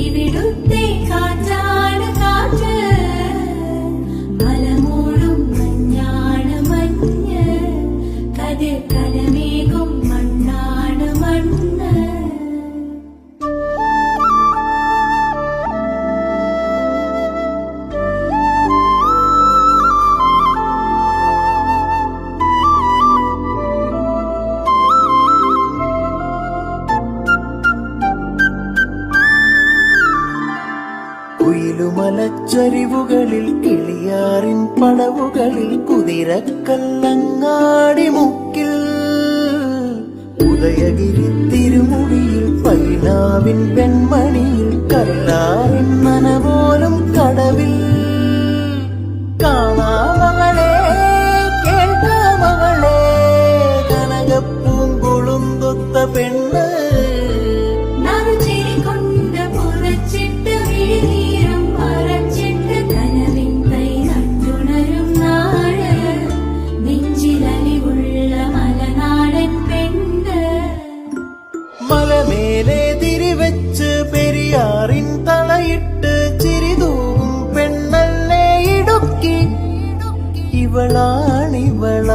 ഇവിടുത്തെ കാറ്റാണ് കാറ്റ്, മലമൂടും മഞ്ഞാണ് മഞ്ഞ്, കതിർ കലമേകും മണ്ണാണ് മണ്ണ്. കുയിലുമലച്ചരിവുകളിൽ കിളിയാറിൻ പടവുകളിൽ കുതിരക്കല്ലങ്ങാടി മുക്കിൽ, ഉദയഗിരി തിരുമുടിയിൽ പൈനാവിൻ പെൺമണിയിൽ കല്ലാറിൻ നനപോലും കടവിൽ. കാണാമകളെ കേൾക്കാമകളെ കനകപ്പൂങ്കുളുന്തൊത്ത പെണ്ണ്, മലമേലെ തിരിവെച്ച് പെരിയാറിൻ തളയിട്ട് ചിരിതൂവും പെണ്ണല്ലേ ഇടുക്കി. ഇവളാണിവള